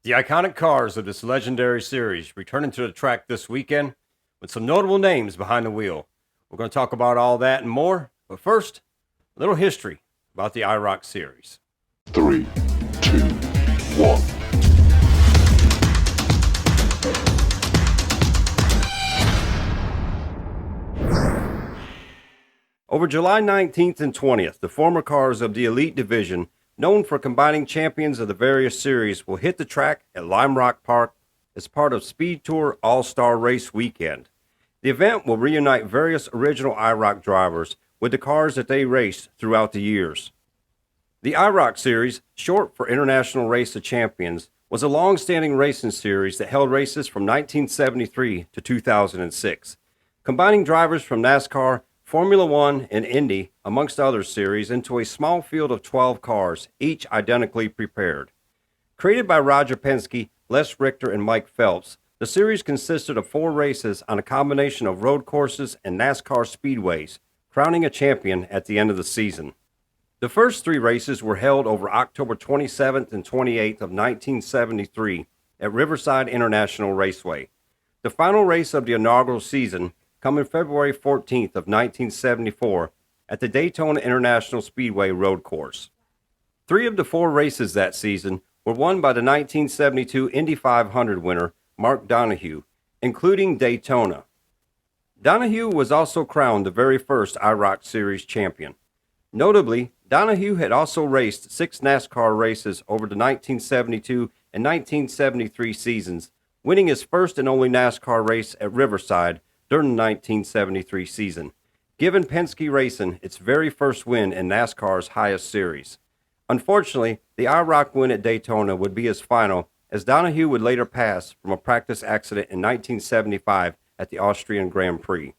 The iconic cars of this legendary series returning to the track this weekend with some notable names behind the wheel. We're going to talk about all that and more, but first, a little history about the IROC series. 3, 2, 1. Over July 19th and 20th, the former cars of the Elite Division, known for combining champions of the various series, will hit the track at limerockpark as part of Speed Tour All-Star Race Weekend. The event will reunite various original IROC drivers with the cars that they raced throughout the years. The IROC Series, short for International Race of Champions, was a long-standing racing series that held races from 1973 to 2006, combining drivers from NASCAR, Formula One, and Indy, amongst other series, into a small field of 12 cars, each identically prepared. Created by Roger Penske, Les Richter, and Mike Phelps, the series consisted of 4 races on a combination of road courses and NASCAR speedways, crowning a champion at the end of the season. The first 3 races were held over October 27th and 28th of 1973 at Riverside International Raceway. The final race of the inaugural season coming February 14th of 1974 at the Daytona International Speedway road course. 3 of the 4 races that season were won by the 1972 Indy 500 winner, Mark Donohue, including Daytona. Donohue was also crowned the very first IROC Series champion. Notably, Donohue had also raced 6 NASCAR races over the 1972 and 1973 seasons, winning his first and only NASCAR race at Riverside during the 1973 season, giving Penske Racing its very first win in NASCAR's highest series. Unfortunately, the IROC win at Daytona would be his final, as Donohue would later pass from a practice accident in 1975 at the Austrian Grand Prix.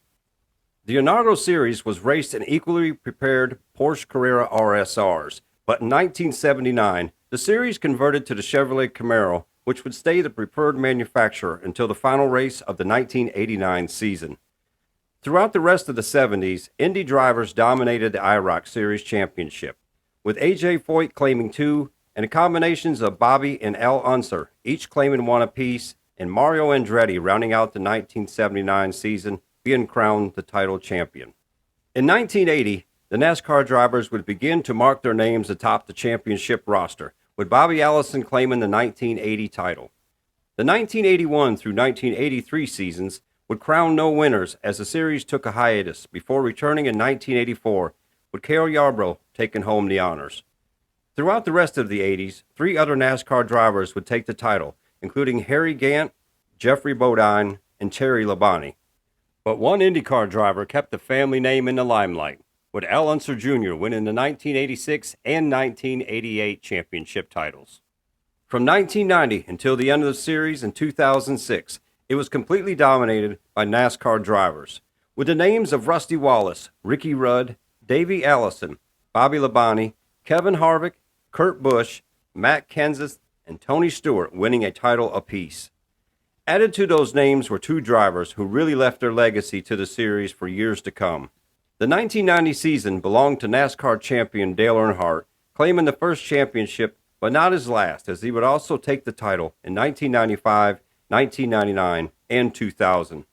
The inaugural series was raced in equally prepared Porsche Carrera RSRs, but in 1979, the series converted to the Chevrolet Camaro, which would stay the preferred manufacturer until the final race of the 1989 season. Throughout the rest of the 70s, Indy drivers dominated the IROC Series championship, with A.J. Foyt claiming 2, and the combinations of Bobby and Al Unser each claiming 1 apiece, and Mario Andretti rounding out the 1979 season, being crowned the title champion. In 1980, the NASCAR drivers would begin to mark their names atop the championship roster, with Bobby Allison claiming the 1980 title. The 1981 through 1983 seasons would crown no winners as the series took a hiatus before returning in 1984, with Cale Yarborough taking home the honors. Throughout the rest of the 80s, 3 other NASCAR drivers would take the title, including Harry Gant, Jeffrey Bodine, and Terry Labonte. But one IndyCar driver kept the family name in the limelight, with Al Unser Jr. winning the 1986 and 1988 championship titles. From 1990 until the end of the series in 2006, it was completely dominated by NASCAR drivers, with the names of Rusty Wallace, Ricky Rudd, Davey Allison, Bobby Labonte, Kevin Harvick, Kurt Busch, Matt Kenseth, and Tony Stewart winning a title apiece. Added to those names were 2 drivers who really left their legacy to the series for years to come. The 1990 season belonged to NASCAR champion Dale Earnhardt, claiming the first championship, but not his last, as he would also take the title in 1995, 1999, and 2000.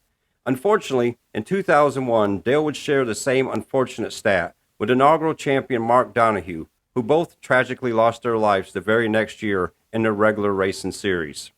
Unfortunately, in 2001, Dale would share the same unfortunate stat with inaugural champion Mark Donohue, who both tragically lost their lives the very next year in their regular racing series.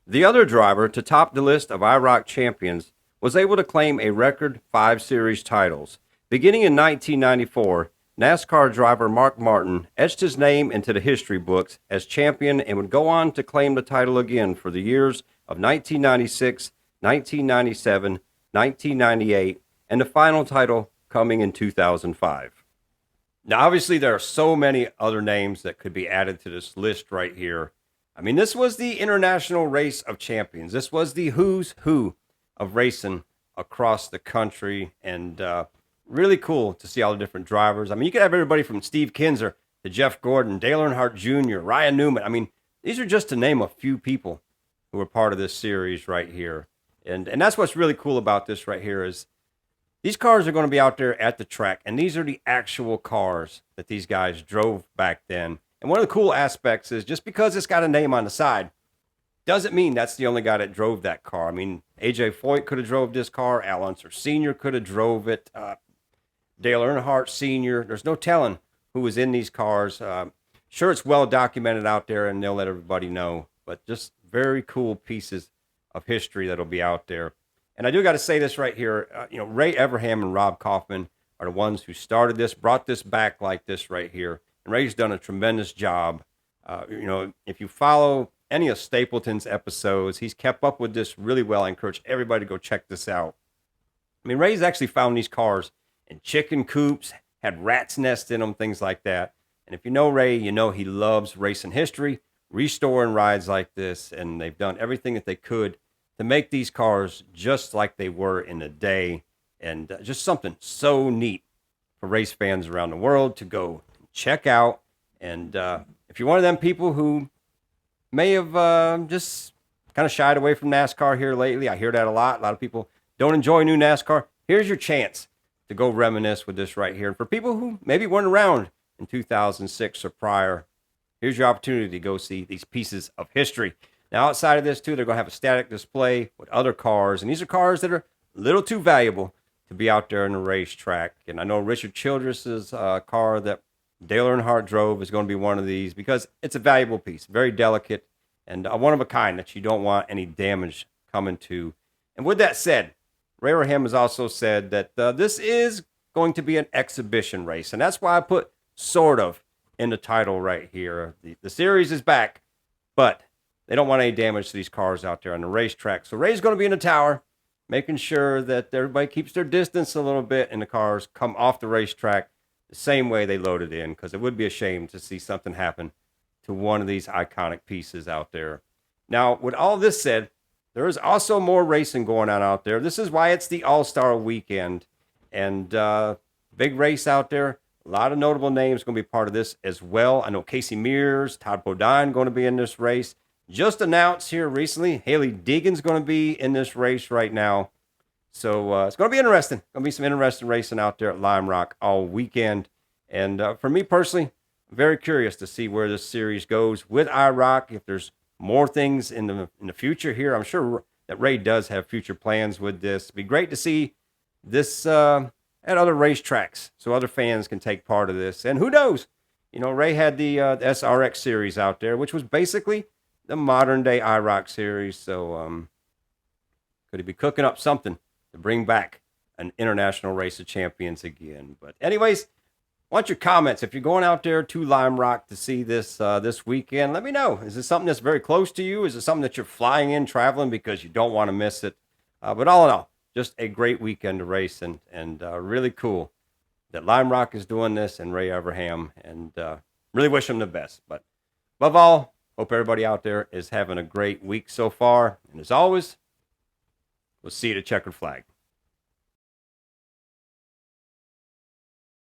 The other driver to top the list of IROC champions was able to claim a record 5 series titles. Beginning in 1994, NASCAR driver Mark Martin etched his name into the history books as champion and would go on to claim the title again for the years of 1996, 1997, 1998, and the final title coming in 2005. Now, obviously, there are so many other names that could be added to this list right here. I mean, this was the International Race of Champions. This was the who's who of racing across the country, and really cool to see all the different drivers. I mean, you could have everybody from Steve Kinser to Jeff Gordon, Dale Earnhardt Jr., Ryan Newman. I mean, these are just to name a few people who were part of this series right here. And that's what's really cool about this right here is these cars are going to be out there at the track, and these are the actual cars that these guys drove back then. And one of the cool aspects is just because it's got a name on the side Doesn't mean that's the only guy that drove that car. I mean, A.J. Foyt could have drove this car. Al Unser Sr. could have drove it. Dale Earnhardt Sr. There's no telling who was in these cars. Sure, it's well documented out there, and they'll let everybody know. But just very cool pieces of history that'll be out there. And I do got to say this right here. Ray Everham and Rob Kaufman are the ones who started this, brought this back like this right here. And Ray's done a tremendous job. If you follow any of Stapleton's episodes, he's kept up with this really well. I encourage everybody to go check this out. I mean, Ray's actually found these cars in chicken coops, had rats' nests in them, things like that. And if you know Ray, you know he loves racing history, restoring rides like this, and they've done everything that they could to make these cars just like they were in the day, and just something so neat for race fans around the world to go check out. And if you're one of them people who may have just kind of shied away from NASCAR here lately, I hear that a lot. A lot of people don't enjoy new NASCAR. Here's your chance to go reminisce with this right here. And for people who maybe weren't around in 2006 or prior, here's your opportunity to go see these pieces of history. Now, outside of this, too, they're going to have a static display with other cars. And these are cars that are a little too valuable to be out there in the racetrack. And I know Richard Childress's car that Dale Earnhardt drove is going to be one of these because it's a valuable piece, very delicate, and one of a kind that you don't want any damage coming to. And with that said, Ray Everham has also said that this is going to be an exhibition race. And that's why I put sort of in the title right here. The series is back, but they don't want any damage to these cars out there on the racetrack. So Ray's going to be in the tower, making sure that everybody keeps their distance a little bit and the cars come off the racetrack the same way they loaded in, because it would be a shame to see something happen to one of these iconic pieces out there. Now, with all this said, there is also more racing going on out there. This is why it's the All-Star Weekend, and big race out there. A lot of notable names going to be part of this as well. I know Casey Mears, Todd Bodine going to be in this race. Just announced here recently, Hailie Deegan's going to be in this race right now. So it's going to be interesting. Going to be some interesting racing out there at Lime Rock all weekend. And for me personally, I'm very curious to see where this series goes with IROC. If there's more things in the future here, I'm sure that Ray does have future plans with this. It'd be great to see this at other racetracks so other fans can take part of this. And who knows? Ray had the SRX series out there, which was basically the modern day IROC series. So could he be cooking up something to bring back an international race of champions again? But anyways, I want your comments. If you're going out there to Lime Rock to see this this weekend, let me know. Is this something that's very close to you? Is it something that you're flying in, traveling because you don't want to miss it? But all in all, just a great weekend to race, and really cool that Lime Rock is doing this and Ray Everham, and really wish him the best. But above all, hope everybody out there is having a great week so far. And as always, we'll see you at the checkered flag.